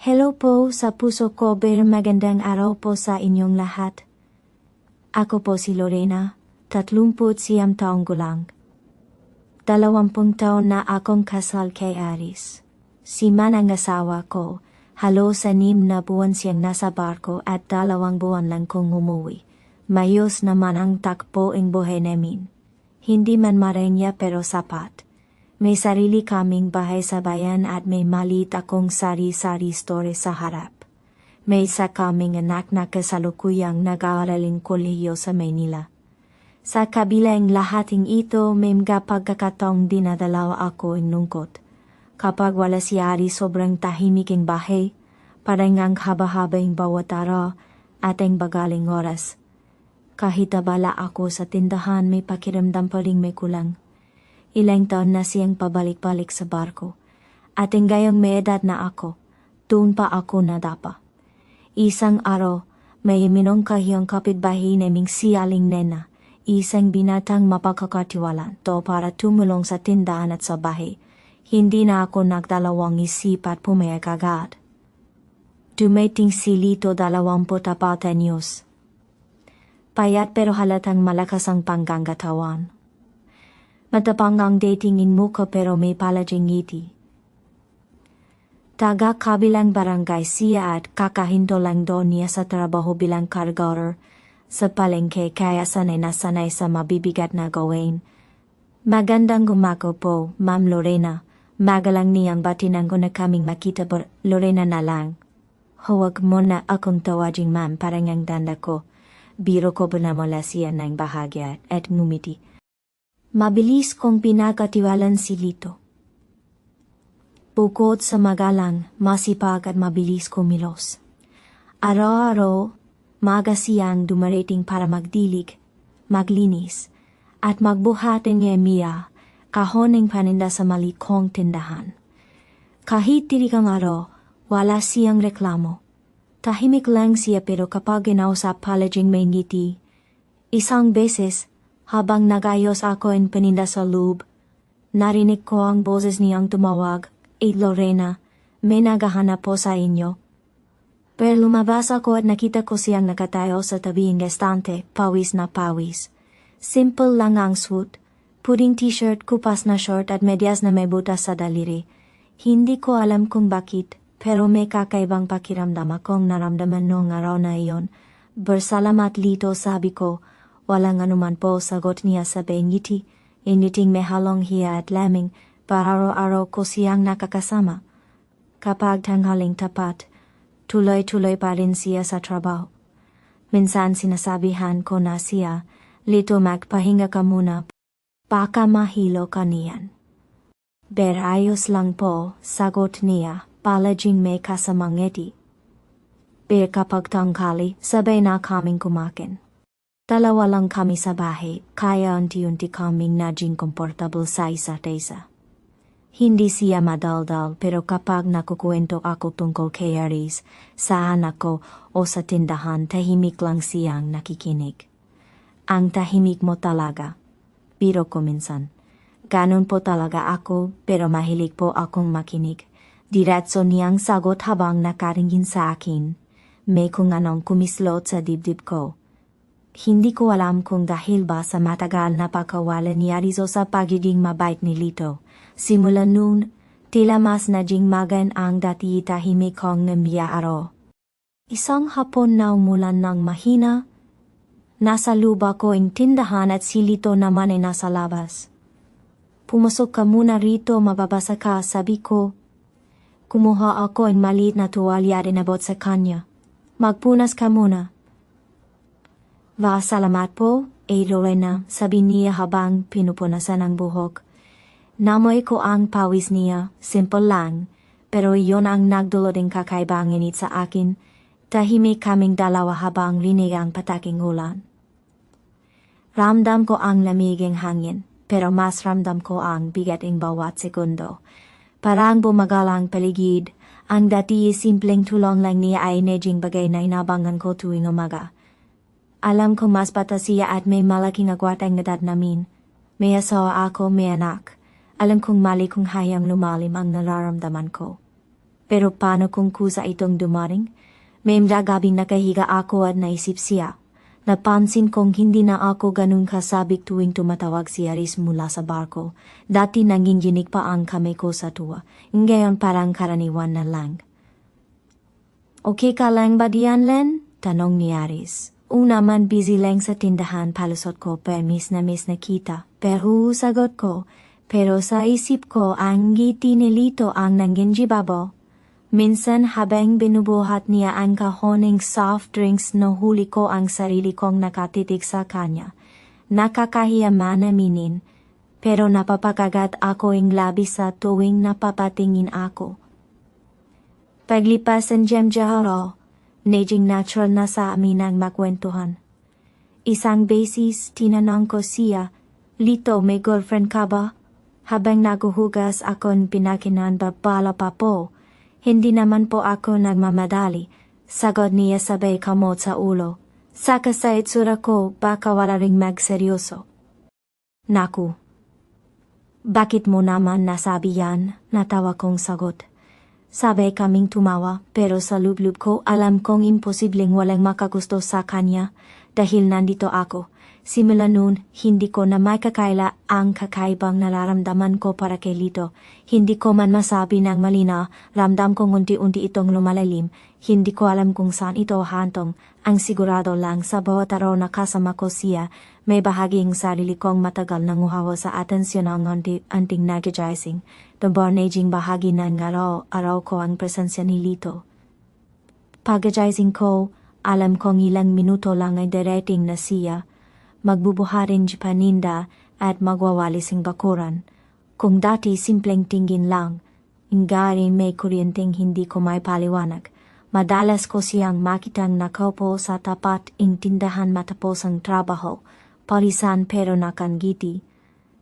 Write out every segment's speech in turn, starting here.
Hello po sa puso ko, magandang araw po sa inyong lahat. Ako po si Lorena, 39 taong gulang. 20 taon na akong kasal kay Aris. Si Man ang asawa ko, halos 6 na buwan siyang nasa barko at 2 buwan lang kong umuwi. Mayos naman ang takbo ang buhay namin. Hindi man marenya pero sapat. May sarili kaming bahay sa bayan at may maliit akong sari-sari store sa harap. May isa kaming anak na kasalukuyang nag-aaraling kolehiyo sa Maynila. Sa kabilang lahating ito, may mga pagkakataong dinadalaw ako ang lungkot. Kapag wala si Ari, sobrang tahimik ang bahay, parang ang haba-haba ang bawat araw at ang bagaling oras. Kahit abala ako sa tindahan, may pakiramdam pa rin may kulang. Ilang taon na siyang pabalik-balik sa barko. At gayong may edad na ako, doon pa ako nadapa. Isang araw, may minongkahiyang kapitbahay naming si Aling Nena, isang binatang mapagkakatiwalaan to para tumulong sa tindahan at sa bahay. Hindi na ako nagdalawang isip at pumayag agad. Dumating si Lito 24 anyos. Payat pero halatang malakas ang panggangatawan. Matapang ang datingin muka pero may palaging ngiti. Taga-kabilang barangay siya at kakahinto lang doon niya sa trabaho bilang cargorer sa palengke kaya sanay na sanay sa mabibigat na gawin. Magandang umaga po, Ma'am Lorena. Magalang niyang batinan ko na kaming makita pero Lorena na lang. Huwag mo na akong tawaging ma'am parang ang danda ko. Biro ko pinamula siya ng bahagya at ngumiti. Mabilis kong pinagkatiwalan si Lito. Bukod sa magalang, masipag at mabilis kumilos. Araw-araw, maga siyang dumarating para magdilig, maglinis, at magbuhat ng emiya, kahon ng paninda sa malikong tindahan. Kahit tirigang araw, wala siyang reklamo. Tahimik lang siya pero kapag ginausap palaging may ngiti. Isang beses, habang nagayos ako ang paninda sa loob, narinig ko ang boses niyang tumawag, Lorena, may naghahanap po sa inyo. Pero lumabas ako at nakita ko siyang nakatayo sa tabing estante, pawis na pawis. Simple lang ang suit, puting t-shirt, kupas na short at medyas na may butas sa daliri. Hindi ko alam kung bakit, pero may kakaibang pakiramdam akong naramdaman noong araw na iyon. Bersalamat Lito, sabi ko. Walang anuman po, sagot niya sabay ngiti, ngiting may halong hiya at laming, para araw-araw ko siyang nakakasama. Kapag tanghaling tapat, tuloy-tuloy pa rin siya sa trabaho. Minsan sinasabihan ko na siya, Lito magpahinga ka muna, baka mahilo ka niyan. Ayos lang po, sagot niya, palaging may kasamang ngiti. Kapag tanghali, sabay na kaming kumain. 2 lang kami sa bahay, kaya unti-unti kaming naging komportable sa isa't isa. Hindi siya madaldal pero kapag nakukwento ako tungkol kay Aris, sa anak ko o sa tindahan, tahimik lang siyang nakikinig. Ang tahimik mo talaga, biro ko minsan. Ganun po talaga ako pero mahilig po akong makinig. Diretso niyang sagot habang nakaringin sa akin. May kung anong kumislot sa dibdib ko. Hindi ko alam kung dahil ba sa matagal na pagkawala ni Aris o sa pagiging mabait ni Lito. Simula noon, tila mas naging magan ang dati tahimik kong namiya araw. Isang hapon na umulan ng mahina. Nasa luba ko ang tindahan at si Lito naman ay nasa labas. Pumasok ka muna rito, mababasa ka, sabi ko. Kumuha ako ang maliit na tuwalya at inabot sa kanya. Magpunas ka muna. Salamat po, Lorena, sabi niya habang pinupunasan ang buhok. Namoy ko ang pawis niya, simple lang, pero iyon ang nagdulot ng kakaibang init sa akin. Tahimik kaming dalawa habang rinig ang pataking ulan. Ramdam ko ang lamiging hangin, pero mas ramdam ko ang bigat ng bawat segundo. Parang bumagal ang paligid, ang dati simpleng tulong lang niya ay naging bagay na inabangan ko tuwing umaga. Alam ko mas bata siya at may malaking agwat ang edad namin. May asawa ako, may anak. Alam kong mali kung hayang lumalim ang nararamdaman ko. Pero paano kung kusa itong dumaring? Memra gabing nakahiga ako at naisip siya. Napansin kong hindi na ako ganun kasabik tuwing tumatawag si Aris mula sa barko. Dati nanginginig pa ang kamay ko sa tuwa. Ngayon parang karaniwan na lang. Okay ka lang ba diyan, Len? Tanong ni Aris. Una man busy lang sa tindahan, palusot ko permis na miss na kita. Pero sagot ko, pero sa isip ko ang ngiti nilito ang nanginjibabo. Minsan habang binubuhat niya ang kahoneng soft drinks nahuli ko ang sarili kong nakatitig sa kanya. Nakakahiya man aminin, pero napapakagat ako ang labis sa tuwing napapatingin ako. Paglipas ang Jemjaharo, naging natural na sa amin ang makwentuhan. Isang beses tinanong ko siya, Lito, may girlfriend ka ba? Habang naguhugas akong pinakinan babala pa po. Hindi naman po ako nagmamadali. Sagot niya sabay kamot sa ulo. Saka sa itsura ko, baka wala ring magseryoso. Naku. Bakit mo naman nasabi yan? Natawa kong sagot. Sabay kaming tumawa, pero sa loob-loob ko alam kong imposibleng walang makagusto sa kanya dahil nandito ako. Simula noon, hindi ko na makakaila ang kakaibang nararamdaman ko para kay Lito. Hindi ko man masabi ng malinaw, ramdam kong unti-unti itong lumalalim. Hindi ko alam kung saan ito hantong. Ang sigurado lang sa bawat araw na kasama ko siya, may bahaging sarili kong matagal nang uhawa sa atensyon ng anting nag-jising. Dabarnaging bahagi ng araw ko ang presensya ni Lito. Pag-jising ko, alam kong ilang minuto lang ay darating na siya. Magbubuharin paninda at magwawalising bakuran. Kung dati simpleng tingin lang, ingari may kuryenteng hindi ko may paliwanag. Madalas ko siyang makitang nakaupo sa tapat ng tindahan matapos ang trabaho, palisan pero nakangiti.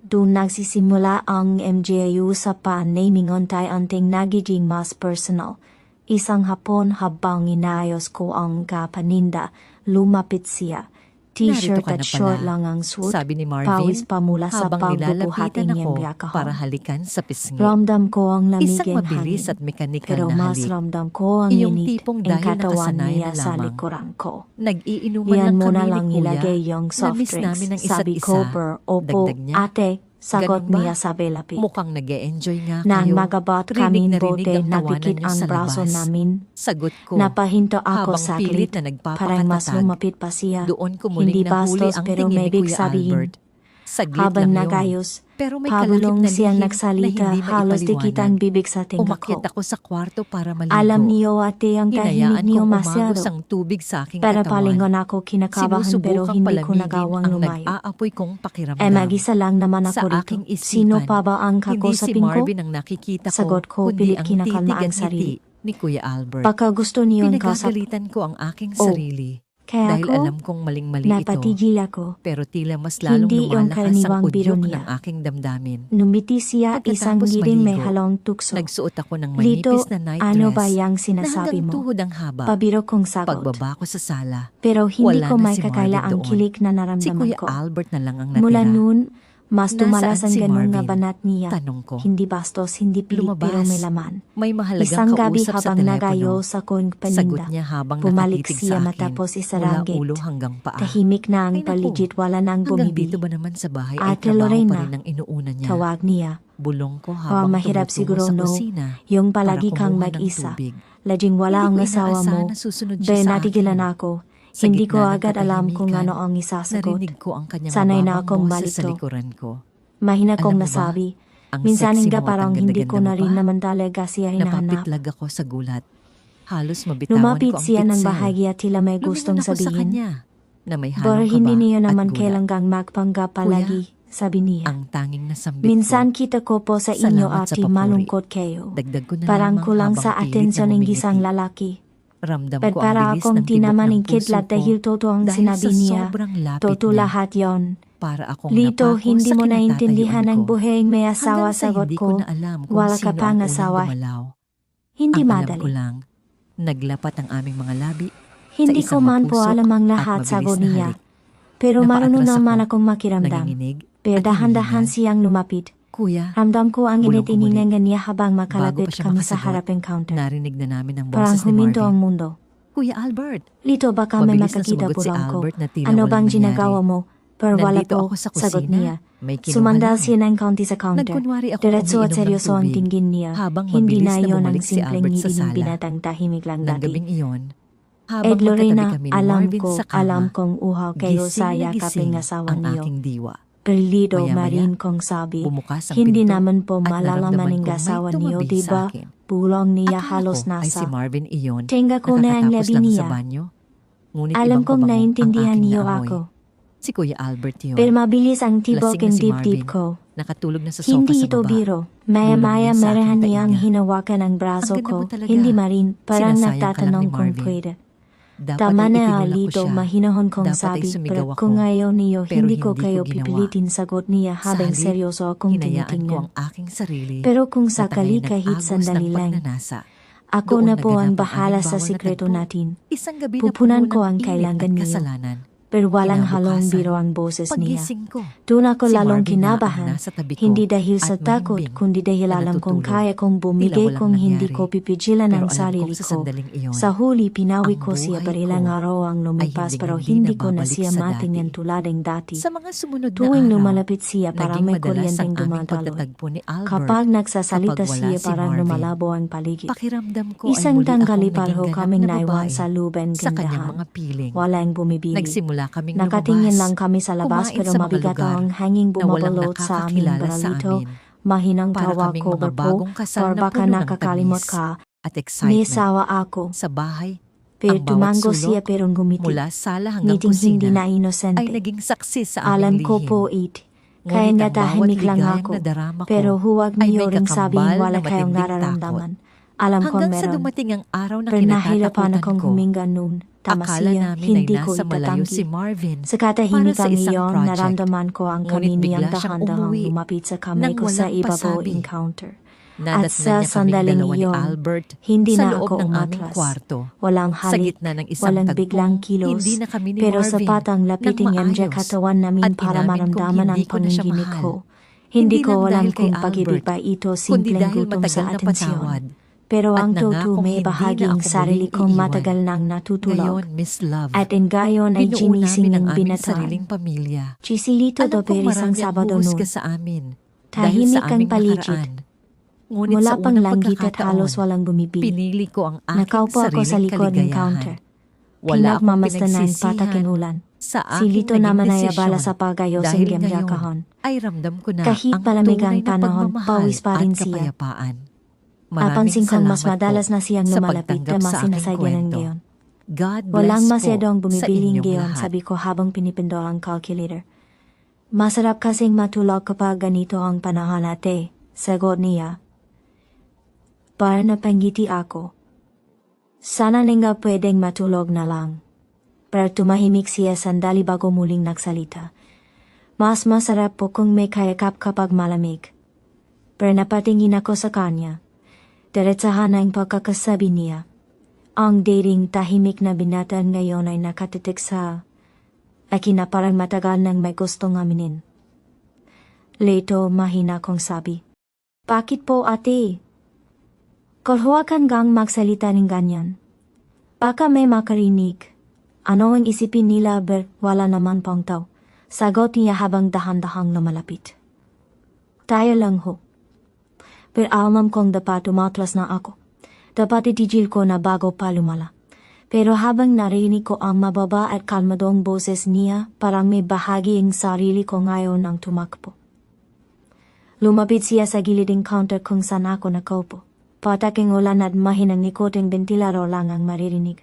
Doon nagsisimula ang MJU sa naming untay-unting nagiging mas personal. Isang hapon habang inayos ko ang kapaninda, lumapit siya. T-shirt at short lang ang suot, sabi ni Marvin, pawis pa mula sa habang pagbubuhating nilalapitan niyang ako yakahon. para halikan sa pisngi. Ramdam ko ang lamig Isang ng mabilis hangin, at mekanikal pero na mas halik. ramdam ko ang Iyong init tipong ng dahil katawan nakasanayan niya na sa lamang. likuran ko. Nag-iinuman Yan lang mo na kami lang ni Kuya. ilagay yung soft Na-miss drinks. namin ang isa't Sabi isa. ko per opo, Dagdag niya, ate, sagot "Ganun ba? niya sa belapit. Mukhang nag-e-enjoy nga Nang kayo. magabat Rinig kaming na rinig bote, ang tawanan napikit niyo ang sa braso labas." namin. Sagot ko, Napahinto ako habang saglit, pilit na parang mas nagpapakatatag. lumapit pa siya. Doon ko muling Hindi nahuli bastos ang pero tingin may ni ibig Kuya sabihin. Albert. Saglit Habang lang yun. nagayos, Pero may pabulong kalakip na siyang lihim nagsalita, na hindi halos maipaliwanag. dikit ang bibig sa tinga Umakyat ko. ako sa kwarto para maligo. Alam niyo ate ang tahimik Hinayaan niyo kong masyado. umagos ang tubig sa aking Para katawan. palingon ako kinakabahan pero Sinusubukang hindi ko palamigin nagawang ang lumayo. nag-aapoy kong pakiramdam. Mag-isa lang naman Sa ako rito. aking isipan, Sino pa ba ang hindi si kakusapin ko? Marvin ang nakikita ko, Sagot ko, kundi pilit ang kinakalma titig ang at sarili. ngiti ni Kuya Albert. Baka gusto niyo ang kausap. Pinagagalitan ko ang aking Oh, sarili. Kaya Dahil ako, alam kong maling-mali ito. napatigil ako. Pero tila mas lalong Hindi yung lumalakas ang karaniwang biro udyok niya. ng aking damdamin. Numiti siya isang Pagkatapos giring may maligo, halong tukso. Nagsuot ako ng Lito, manipis na night ano dress ba yang na sinasabi hanggang mo? tuhod ang haba. Pabiro kong sagot. Pagbaba ko sa sala, Pero hindi wala ko na may si kakaila Marvin ang doon. kilig na Si naramdaman Kuya ko. Albert na lang ang natira. Mula noon, mas tumalas Nasaan ang si ganun nga Marvin? banat niya. Tanong ko. Hindi bastos, hindi pilit Lumabas. pero may laman. May mahalagang Isang gabi kausap sa habang telepono. nagayo sa kong Sagot paninda. niya habang Bumalik nakatitig siya sa akin. matapos Mula isaranggit. ulo hanggang paa. Tahimik na ang Ay, naku. paligid, wala nang Hanggang bumibili. dito ba naman sa bahay ay Ate trabaho Lorena, pa rin ang inuuna niya. Tawag niya. Bulong ko habang mahirap tumutungo siguro sa no, kusina yung para palagi kang kumuha ng mag-isa. tubig. Laging wala ang Hindi ko asawa mo. inaasahan na susunod siya Dahil sa natigilan akin. ako. Sa Hindi ko gitna ng agad alam kung katahimikan, ano ang isasagot. Narinig ko ang kanyang Sanay na mababang akong boses malito. sa likuran ko. Mahina kong Alam mo ba, nasabi. ang Minsan sexy hingga mo at parang ang hindi ko ganda-ganda na mo rin pa. naman talaga siya hinahanap. Napapitlag ako sa gulat. Halos mabitawan Lumapit ko ang siya ng pitsel. bahagi at tila may gustong Lumingon ako sa sabihin. kanya na may Pero halong hindi kaba niya at naman gulat. kailangang magpanggap palagi, sabi niya. Ang tanging nasambit Minsan ko. kita ko po sa inyo Salamat sa ati papuri. malungkot kayo. Dagdag ko na Parang lamang kulang habang sa pilit atensyon na ng ngumingiti. isang lalaki. Ramdam Pero ko ang para bilis akong ng tibok tinaman ng ng puso kidlat ko dahil totoo ang dahil sinabi sa niya. sobrang lapit Totoo niya. lahat yon. Para akong Lito, napako hindi sa mo naintindihan kinatatayuan ang ko. buhay may asawa, Hanggang sa sagot hindi ko. ko na alam kung Wala ka sino pang ang unang asawa. gumalaw. Hindi Ang alam madali. ko lang, naglapat ang aming mga labi Hindi sa ko isang man po mapusok alam ang at lahat, mabilis sagot na niya. halik. Pero marunong Napaatras naman ako, akong makiramdam. nanginginig Pero at dahan-dahan hinihingal. siyang lumapit. Kuya, Ramdam ko ang Bulong init ko muli. iningan niya habang Bago makalapit pa siya kami sa makasagot, haraping counter. narinig na namin ang Parang boses ni huminto ang Marvin. mundo. Kuya Albert, Lito baka may Mabilis na makakita sumagot si pulang ko. Albert na tila Ano walang bang nangyari. ginagawa mo? Pero wala nandito po, ako sa sagot kusina. niya. May kinuha Sumandal lang. siya ng kaunti sa counter. Nagkunwari ako Diretso at umiinom ng seryoso ang tubig, tingin niya. habang Hindi mabilis na na iyon ang bumalik si simpleng Albert sa ngiti ng sala. binatang tahimik lang Nang dati. gabing iyon, Ed habang magkatabi Lorena, kami ni alam Marvin ko, sa kama, alam kong uhaw kayo gising sa na yakaping gising asawa ang niyo. aking diwa. Perlido Maya-maya, marin kong sabi, Bumukas ang hindi pinto naman po at malalaman naramdaman ng kong may asawa niyo, tumabi diba? sa akin. Bulong niya Akala halos ko ay si nasa. Marvin iyon, Tenga ko na ang nakakatapos labi lang niya. sa banyo. Ngunit Alam ibang kong pabango ang naintindihan aking niyo naamoy. ako. Si Kuya Albert yun. Pero mabilis ang tibok Lasing na and si dibdib Marvin. ko. Nakatulog na sa sofa Hindi sa ito baba. biro. Bulong Maya-maya niya sa aking marahan niyang tainga. hinawakan ang braso Ang ganda ko. mo talaga. Hindi marin, parang Sinasayang ka lang nagtatanong ni kung Marvin. pwede. Dapat Tama ay na itinulak ko alito, siya. mahinahon kong Dapat ay sabi. sumigaw Pero ako. kung ayaw niyo, Pero hindi ko hindi kayo ko ginawa. pipilitin, sagot niya habang Sa halip, seryoso akong hinayaan ko ang tinitingnan. aking sarili. Pero kung na sakali tangayin ng kahit agos sandali ng lang, pagnanasa. ako Doon na po ang naganap bahala sa halimbawa na sikreto tagpo. natin. Isang gabi Pupunan na puno ko ng ang init kailangan at niyo. kasalanan. Pero walang halong Kinabukasan, biro ang boses niya. Paggising ko, Doon ako si lalong Marvin na ang kinabahan, nasa tabi ko hindi dahil sa at takot, mahimbing kundi dahil na alam kong natutulog. kaya kong bumigay Tila walang kung hindi nangyari. ko pipigilan Pero ang alam sarili kong sa ko. sandaling iyon, Sa huli, pinawi ang ko siya buhay barilang ko araw ang lumipas ay pero hinding-hindi hindi ko na nababalik siya sa matingnan dati. tulad ng dati. Sa mga sumunod na Tuwing araw, lumalapit siya parang naging may madalas ang kuryenteng aming dumadaloy. pagtatagpo ni Albert. Kapag nagsasalita kapag wala siya si parang Marvin. lumalabo ang paligid. Pakiramdam ko Isang ay muli tanggali akong pareho naging ganap kaming na naiwan babae sa luben sa kanyang gandahan. mga piling. Walang bumibili. Nagsimula kaming Nakatingin lumabas, lang kami sa labas kumain pero sa mga mabigat lugar ang hanging na walang bumabalot sa aming nakakakilala sa baralito. amin. Mahinang Para tawa kaming ko mga po, bagong kasal or na baka puno ng nakakalimot tamis ka. at May excitement. sawa ako. Sa bahay, Pero ang bawat tumango sulok, siya pero ngumiti. mula sala hanggang Ngiting hindi kusina, na ay inosente. naging saksi sa Alam aming ko lihim. po it. Ngunit Kaya ang nga bawat tahimik lang ligayang ako. nadarama ko Pero huwag ay niyo may ring kakambal sabihin na wala kayong matinding nararamdaman. Alam ko Hanggang sa meron. dumating ang araw na Pero nahirapan kinatatakutan akong ko. huminga noon. Tama Akala siya, namin hindi ay ko nasa malayo si itatanggi. Marvin Sa para katahimik sa ang isang iyon, project. naramdaman ko ang Ngunit kami niyang bigla siyang dahan-dahang umuwi lumapit sa kamay nang ko sa walang ibabaw pasabi. encounter. At Nadatnan sa niya kaming sandaling dalawa ni iyon, Albert hindi sa na loob ako ng aming umatras. kwarto. Walang Sa halik, gitna ng isang walang tagpong, biglang kilos, hindi na kami ni pero Marvin sapat ang lapiting nang MJ maayos. katawan namin At para inamin kong maramdaman ang hindi ko na siya panginginig mahal. ko. Hindi ko lang alam dahil kay kung pag-ibig Albert, ba ito kundi simpleng dahil gutom matagal sa na atensyon. patawad. Pero At ang totoo nangakong may hindi bahaging na ako sarili muling kong iiwan. matagal nang natutulog. Ngayon, Miss Love, At in gayon ay binuo ginising namin ng ang aming binataan. sariling pamilya. Chisilito Alam do kong Beris ang marami ang Sabado huhusga noon. sa amin dahil Tahimik sa ang aming paligid. nakaraan. Ngunit Mula sa pang unang langgit at pagkakataon, halos walang bumibili. pinili ko ang aking Nakaupo ako sa sariling likod ng kaligayahan. counter. Wala akong Pinagmamasdan ng pinagsisihan patakin ulan. sa Si aking Lito naging naman ay desisyon. abala sa pagayos ng Dahil gemjakahon. ngayon ay ramdam ko na Kahit ang palamig ang tunay na panahon, pagmamahal pawis pa rin at siya. kapayapaan. Napansin kong mas salamat madalas po na siyang sa lumalapit pagtanggap na mas sa aking sinasadya ng kwento. gayon. God bless Walang po masyadong sa bumibiling inyong gayon, lahat. sabi ko habang pinipindol ang calculator. Masarap kasing matulog kapag ganito ang panahon ate, sagot niya. Para napangiti ako. Sana nga pwedeng matulog na lang. Pero tumahimik siya sandali bago muling nagsalita. Mas masarap po kung may kayakap kapag malamig. Pero napatingin ako sa kanya. Diretsahan ang pagkakasabi niya. Ang dating tahimik na binatan ngayon ay nakatitik sa akin na parang matagal nang may gustong aminin. Leto mahina kong sabi. Bakit po ate? Kalhuwakan gang magsalita ng ganyan. Baka may makarinig. Ano ang isipin nila wala naman pang tao? Sagot niya habang dahan-dahang lumalapit. Tayo lang ho. Pero alam kong dapat umatras na ako. Dapat itigil ko na bago pa lumala. Pero habang narinig ko ang mababa at kalmadong boses niya, parang may bahagi ang sarili ko ngayon ang tumakbo. Lumapit siya sa gilid ng counter kung saan ako nakaupo. Pataking ulan at mahinang nikoting bentilaro lang ang maririnig.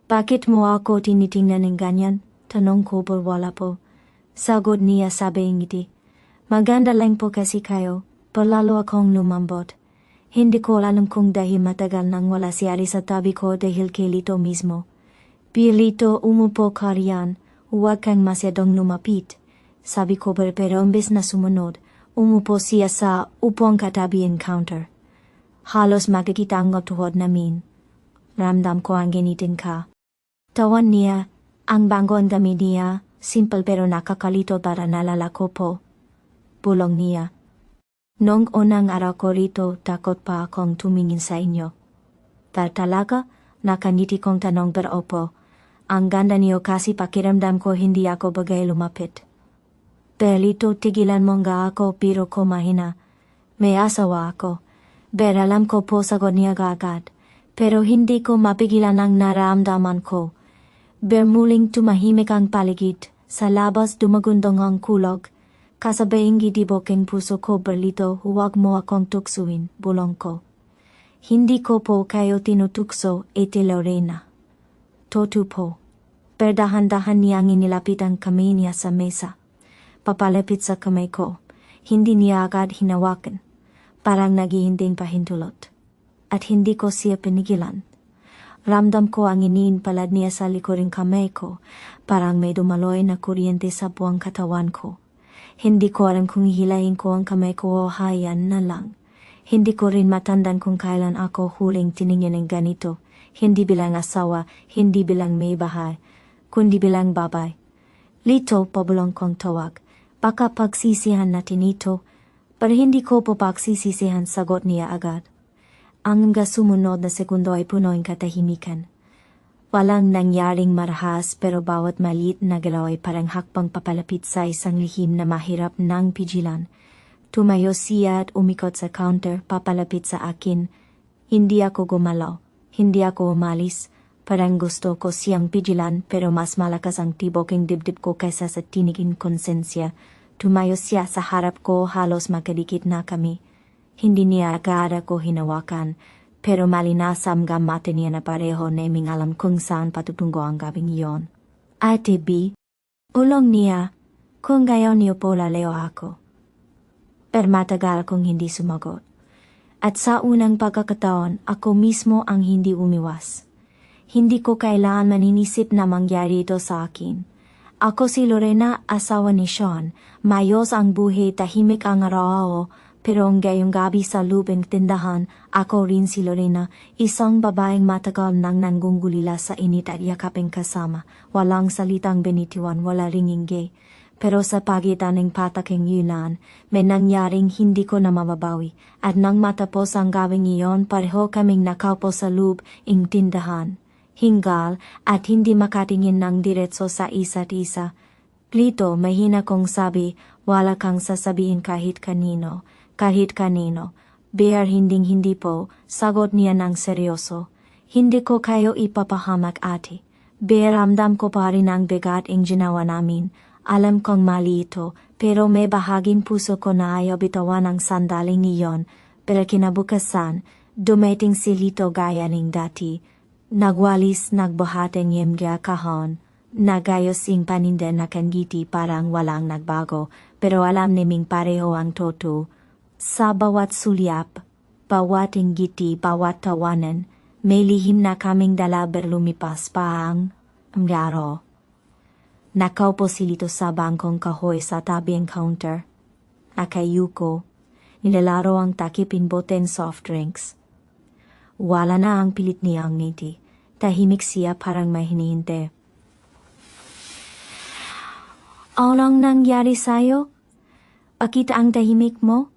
Bakit mo ako tinitingnan ng ganyan? Tanong ko pero wala po. Sagot niya sabing ngiti. Maganda lang po kasi kayo, palalo akong lumambot. Hindi ko alam kung dahil matagal nang wala si Ari sa tabi ko dahil kay Lito mismo. Pilito umupo ka riyan, huwag kang masyadong lumapit. Sabi ko pero imbes na sumunod, umupo siya sa upong katabi ng counter. Halos makikita ang tuhod namin. Ramdam ko ang ginitin ka. Tawan niya, ang banggo ang damit niya, simple pero nakakalito para nalala ko po. Bulong niya, Nung unang araw ko rito, takot pa akong tumingin sa inyo. Pero talaga, nakangiti kong tanong beropo. Ang ganda niyo kasi pakiramdam ko hindi ako bagay lumapit. Perlito, tigilan mo nga ako pero ko mahina. May asawa ako. Alam ko po sagot niya agad. Pero hindi ko mapigilan ang nararamdaman ko. Muling tumahimik ang paligid. Sa labas dumagundong ang kulog. Kasabayang gidibok ang puso ko, Berlito, huwag mo akong tuksuin, bulong ko. Hindi ko po kayo tinutukso, Ate Lorena. Totu po. Perdahan-dahan niyang inilapit ang kamay niya sa mesa. Papalapit sa kamay ko. Hindi niya agad hinawakan. Parang naghihinding pahintulot. At hindi ko siya pinigilan. Ramdam ko ang iniinpalad niya sa likuring kamay ko. Parang may dumaloy na kuryente sa buong katawan ko. Hindi ko alam kung hihilahin ko ang kamay ko o hayan na lang. Hindi ko rin matandaan kung kailan ako huling tiningin ng ganito. Hindi bilang asawa, hindi bilang may bahay, kundi bilang babay. Lito, pabulong kong tawag. Baka pagsisihan natin ito. Pero hindi ko po pagsisisihan, sagot niya agad. Ang mga sumunod na segundo ay puno ng katahimikan. Walang nangyaring marahas pero bawat maliit na galaw ay parang hakbang papalapit sa isang lihim na mahirap nang pigilan. Tumayo siya at umikot sa counter, papalapit sa akin. Hindi ako gumalaw, hindi ako umalis. Parang gusto ko siyang pigilan pero mas malakas ang tibok ng dibdib ko kaysa sa tinigin konsensya. Tumayo siya sa harap ko, halos magkadikit na kami. Hindi niya agad ako hinawakan, pero malinasam gamate niya na pareho naming alam kung saan patutungo ang gabing iyon. Ate B, ulong niya, kung gayon niyo po laleo ako. Pero matagal kong hindi sumagot. At sa unang pagkakataon, ako mismo ang hindi umiwas. Hindi ko kailangan maninisip na mangyari ito sa akin. Ako si Lorena, asawa ni Sean. Mayos ang buhay, tahimik ang araw, pero ngayong gabi sa lubing tindahan, ako rin si Lorena, isang babaeng matagal nang nanggugulila sa init at yakaping kasama. Walang salitang binitiwan, wala ring ingay. Pero sa pagitan ng pataking yulan, may nangyaring hindi ko na mababawi. At nang matapos ang gabing iyon, pareho kaming nakaupo sa loob ng tindahan. Hingal at hindi makatingin ng diretso sa isa't isa. Lito, mahina kong sabi, wala kang sasabihin kahit kanino. Kahit kanino. Bear hindi po, sagot niya ng seryoso. Hindi ko kayo ipapahamak, ate. Bear, ramdam ko pa rin ang bigat ang ginawa namin. Alam kong mali ito, pero may bahaging puso ko na ayaw bitawan ang sandaling iyon. Pero kinabukasan, dumating si Lito gaya ng dati. Nagwalis, nagbuhateng yemgya kahon. Nagayos ang paninda na kangiti, parang walang nagbago. Pero alam naming pareho ang toto. Sa bawat sulyap, bawat inggiti, bawat tawanan, may lihim na kaming dala berlumipas pa ang araw. Nakaupo si Lito sa bangkong kahoy sa tabi ng counter. Nakayuko, nilalaro ang takipin boten soft drinks. Wala na ang pilit niyang ngiti. Tahimik siya, parang may hinihinte. Anong nangyari sa'yo? Bakit ang tahimik mo?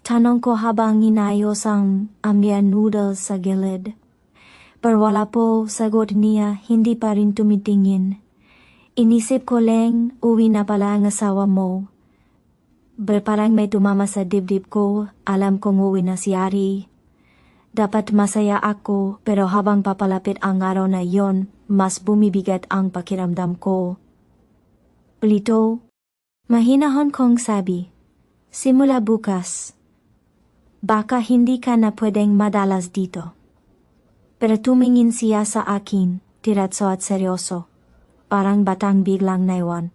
Tanong ko habang inayos ang amyan noodles sa gilid. Pero wala po, sagot niya, hindi pa rin tumitingin. Inisip ko lang, uwi na pala ang asawa mo. Parang may tumama sa dibdib ko, alam kong uwi na si Ari. Dapat masaya ako, pero habang papalapit ang araw na yon, mas bumibigat ang pakiramdam ko. Lito, mahinahon kong sabi, simula bukas, baka hindi ka na pwedeng madalas dito. Pero tumingin siya sa akin, diretso at seryoso. Parang batang biglang naiwan.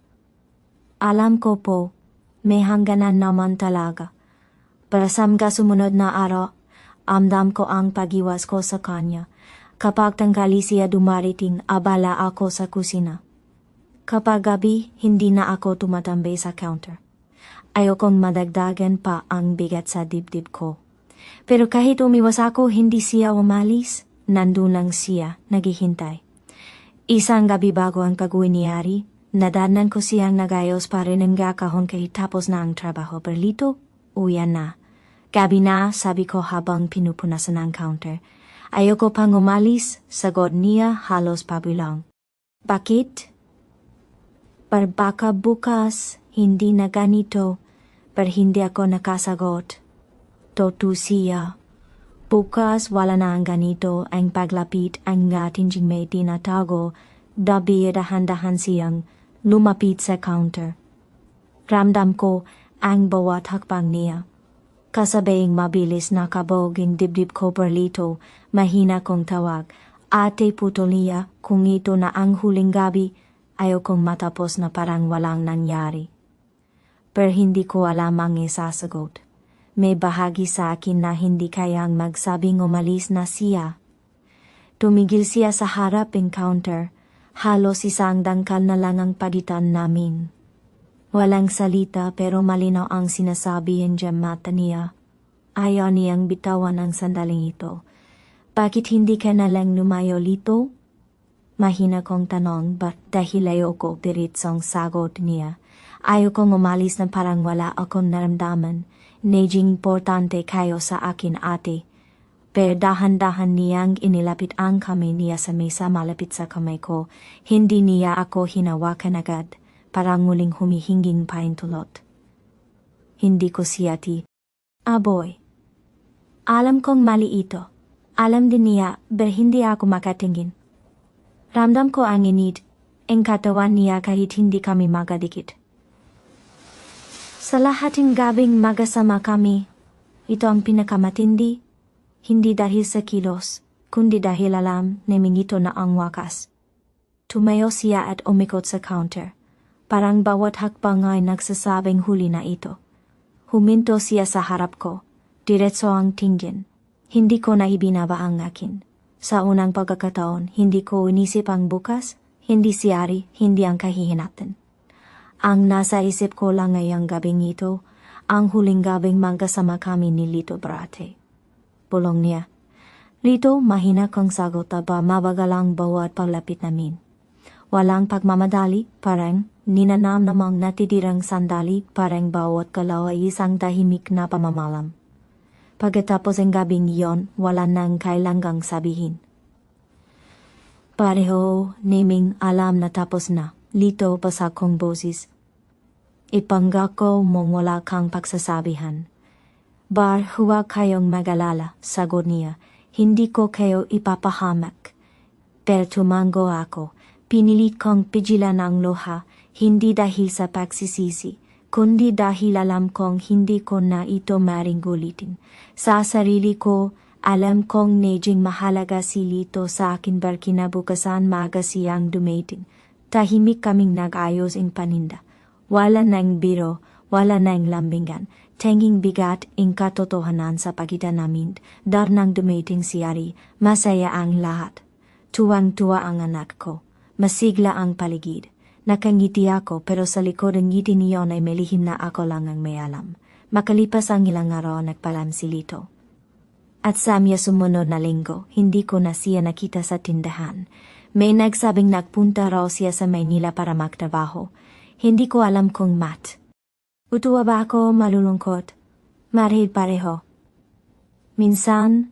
Alam ko po, may hangganan naman talaga. Pero sa mga sumunod na araw, amdam ko ang pag-iwas ko sa kanya. Kapag tanggali siya dumarating, abala ako sa kusina. Kapag gabi, hindi na ako tumatambay sa counter. Ayokong madagdagan pa ang bigat sa dibdib ko. Pero kahit umiwas ako, hindi siya umalis. Nandun lang siya, naghihintay. Isang gabi bago ang kagawin ni Hari, nadarnan ko siyang nagayos pa rin ng gakahon kahit tapos na ang trabaho. Perlito, uyan na. Gabi na, sabi ko habang pinupunasan ang counter. Ayoko pang umalis, sagot niya halos pabilang. Bakit? Baka bukas, hindi na ganito, pero hindi ako nakasagot. Totu siya. Bukas wala na ang ganito, ang paglapit ang ating may tinatago, dabi dahan-dahan siyang lumapit sa counter. Ramdam ko ang bawat hakbang niya. Kasabaying mabilis na kaboging dibdib ko perlito, mahina kong tawag, Ate Putolia, kung ito na ang huling gabi, ayaw kong matapos na parang walang nangyari. Pero hindi ko alam ang isasagot. May bahagi sa akin na hindi kayang magsabing umalis na siya. Tumigil siya sa harap ng counter, halos isang dangkal na lang ang pagitan namin. Walang salita pero malinaw ang sinasabi ng mata niya. Ayaw niyang bitawan ang sandaling ito. Bakit hindi ka na lang lumayo lito? Mahina kong tanong, but dahil ayoko diritsong sagot niya. Ayaw kong umalis na parang wala akong naramdaman. Naging importante kayo sa akin, ate. Pero dahan-dahan niyang inilapit ang kamay niya sa mesa malapit sa kamay ko. Hindi niya ako hinawakan agad. Parang muling humihinging paintulot. Hindi ko siyati. Aboy. Alam kong mali ito. Alam din niya, pero hindi ako makatingin. Ramdam ko ang init, ang katawan niya kahit hindi kami magkadikit. Sa lahating gabing magasama kami, ito ang pinakamatindi, hindi dahil sa kilos, kundi dahil alam naming ito na ang wakas. Tumayo siya at umikot sa counter. Parang bawat hakbang ay nagsasabing huli na ito. Huminto siya sa harap ko. Diretso ang tingin. Hindi ko na ibinaba ang akin. Sa unang pagkakataon, hindi ko inisip ang bukas, hindi siyari, hindi ang kahihinatan. Ang nasa isip ko lang ngayong gabing ito, ang huling gabing magkasama kami ni Lito Brate. Bulong niya. Lito, mahina kong sagot aba mabagal ang bawat paglapit namin. Walang pagmamadali, parang ninanam namang natitirang sandali, parang bawat galaw ay isang tahimik na pamamalam. Pagkatapos ang gabing iyon, wala nang kailangang sabihin. Pareho, naming alam na tapos na, Lito basa kong boses. Ipanggako mong wala kang pagsasabihan. Huwag kayong mag-alala, sagot niya, hindi ko kayo ipapahamak. Pero tumango ako. Pinilit kong pigilan ang luha, hindi dahil sa pagsisisi, kundi dahil alam kong hindi ko na ito maring gulitin. Sa sarili ko, alam kong naging mahalaga si Lito sa akin barkinabukasan maaga siyang dumating. Tahimik kaming nag-ayos ang paninda. Wala nang biro, wala nang lambingan. Tanging bigat ang katotohanan sa pagitan namin, dar nang dumating si Ari, masaya ang lahat. Tuwang-tuwa ang anak ko. Masigla ang paligid. Nakangiti ako pero sa likod ng ngiti niyon ay may lihim na ako lang ang may alam. Makalipas ang ilang araw nagpalam si Lito. At sa amya sumunod na linggo, hindi ko na siya nakita sa tindahan. May nagsabing nagpunta raw siya sa Maynila para magtrabaho. Hindi ko alam kung utuwa ba ako malulungkot? Marahil pareho. Minsan,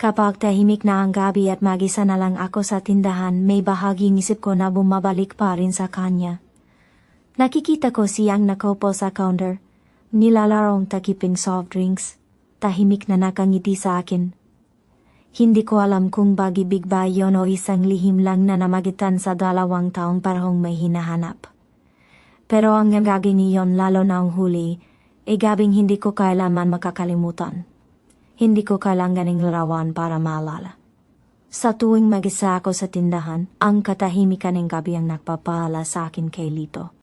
kapag tahimik na ang gabi at mag-isa na lang ako sa tindahan, may bahaging isip ko na bumabalik pa rin sa kanya. Nakikita ko siyang nakaupo sa counter, nilalarong takiping soft drinks, tahimik na nakangiti sa akin. Hindi ko alam kung bagibig ba yun o isang lihim lang na namagitan sa 2 taong parehong may hinahanap. Pero ang gagawin niyon lalo na ang huli, gabing hindi ko kailanman makakalimutan. Hindi ko kailangan ng larawan para maalala. Sa tuwing mag-isa ako sa tindahan, ang katahimikan ng gabi ang nagpapahala sa akin kay Lito.